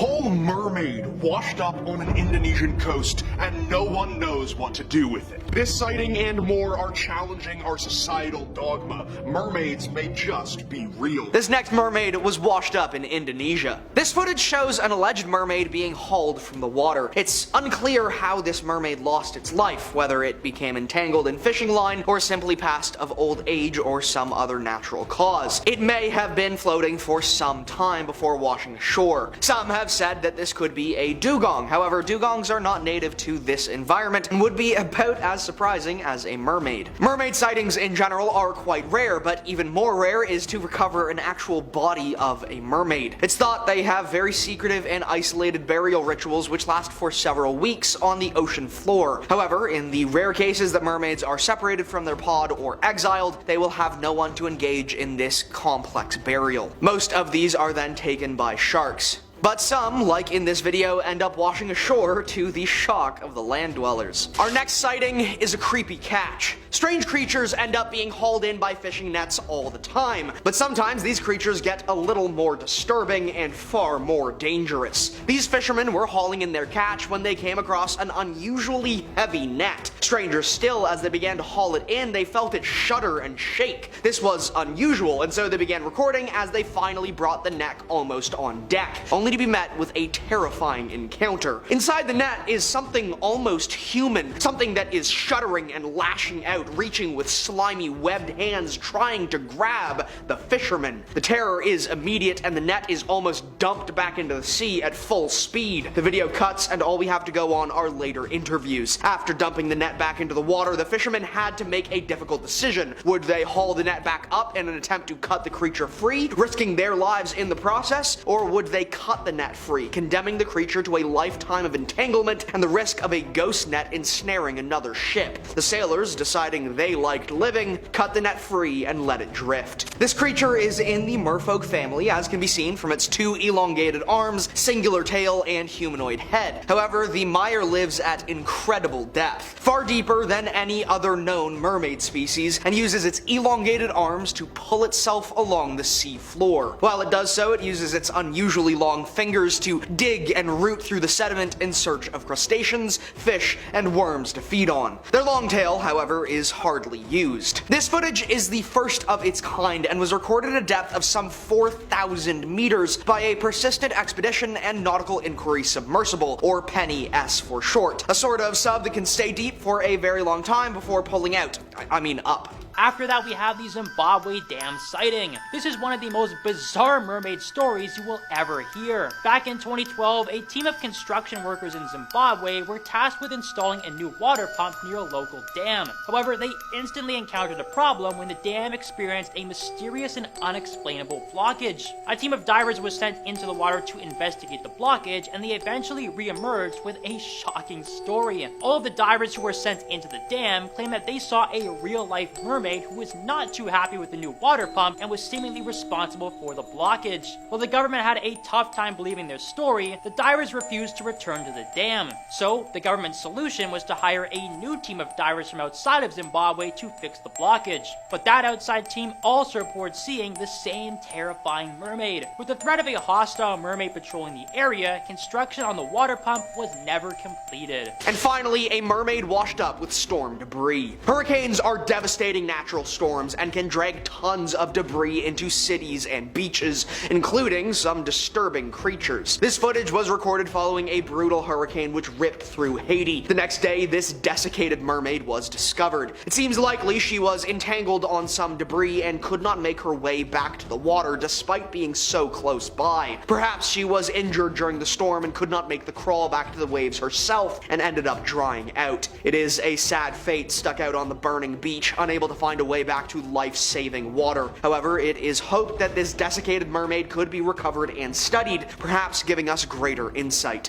whole mermaid washed up on an Indonesian coast, and no one knows what to do with it. This sighting and more are challenging our societal dogma. Mermaids may just be real. This next mermaid was washed up in Indonesia. This footage shows an alleged mermaid being hauled from the water. It's unclear how this mermaid lost its life, whether it became entangled in fishing line or simply passed of old age or some other natural cause. It may have been floating for some time before washing ashore. Some have said that this could be a dugong. However, dugongs are not native to this environment and would be about as surprising as a mermaid. Mermaid sightings in general are quite rare, but even more rare is to recover an actual body of a mermaid. It's thought they have very secretive and isolated burial rituals which last for several weeks on the ocean floor. However, in the rare cases that mermaids are separated from their pod or exiled, they will have no one to engage in this complex burial. Most of these are then taken by sharks. But some, like in this video, end up washing ashore to the shock of the land dwellers. Our next sighting is a creepy catch. Strange creatures end up being hauled in by fishing nets all the time, but sometimes these creatures get a little more disturbing and far more dangerous. These fishermen were hauling in their catch when they came across an unusually heavy net. Stranger still, as they began to haul it in, they felt it shudder and shake. This was unusual, and so they began recording as they finally brought the net almost on deck, only to be met with a terrifying encounter. Inside the net is something almost human, something that is shuddering and lashing out, reaching with slimy webbed hands trying to grab the fisherman. The terror is immediate and the net is almost dumped back into the sea at full speed. The video cuts and all we have to go on are later interviews. After dumping the net back into the water, the fishermen had to make a difficult decision. Would they haul the net back up in an attempt to cut the creature free, risking their lives in the process, or would they cut the net free, condemning the creature to a lifetime of entanglement and the risk of a ghost net ensnaring another ship? The sailors, deciding they liked living, cut the net free and let it drift. This creature is in the merfolk family, as can be seen from its two elongated arms, singular tail, and humanoid head. However, the mire lives at incredible depth, far deeper than any other known mermaid species, and uses its elongated arms to pull itself along the sea floor. While it does so, it uses its unusually long fingers to dig and root through the sediment in search of crustaceans, fish, and worms to feed on. Their long tail, however, is hardly used. This footage is the first of its kind and was recorded at a depth of some 4,000 meters by a persistent expedition and nautical inquiry submersible, or Penny S for short. A sort of sub that can stay deep for a very long time before pulling out. I mean up. After that, we have the Zimbabwe Dam sighting. This is one of the most bizarre mermaid stories you will ever hear. Back in 2012, a team of construction workers in Zimbabwe were tasked with installing a new water pump near a local dam. However, they instantly encountered a problem when the dam experienced a mysterious and unexplainable blockage. A team of divers was sent into the water to investigate the blockage, and they eventually re-emerged with a shocking story. All of the divers who were sent into the dam claimed that they saw a real-life mermaid who was not too happy with the new water pump and was seemingly responsible for the blockage. While the government had a tough time believing their story, the divers refused to return to the dam. So, the government's solution was to hire a new team of divers from outside of Zimbabwe to fix the blockage. But that outside team also reported seeing the same terrifying mermaid. With the threat of a hostile mermaid patrolling the area, construction on the water pump was never completed. And finally, a mermaid washed up with storm debris. Hurricanes are devastating natural storms and can drag tons of debris into cities and beaches, including some disturbing creatures. This footage was recorded following a brutal hurricane which ripped through Haiti. The next day, this desiccated mermaid was discovered. It seems likely she was entangled on some debris and could not make her way back to the water despite being so close by. Perhaps she was injured during the storm and could not make the crawl back to the waves herself and ended up drying out. It is a sad fate, stuck out on the burning beach, unable to find a way back to life-saving water. However, it is hoped that this desiccated mermaid could be recovered and studied, perhaps giving us greater insight.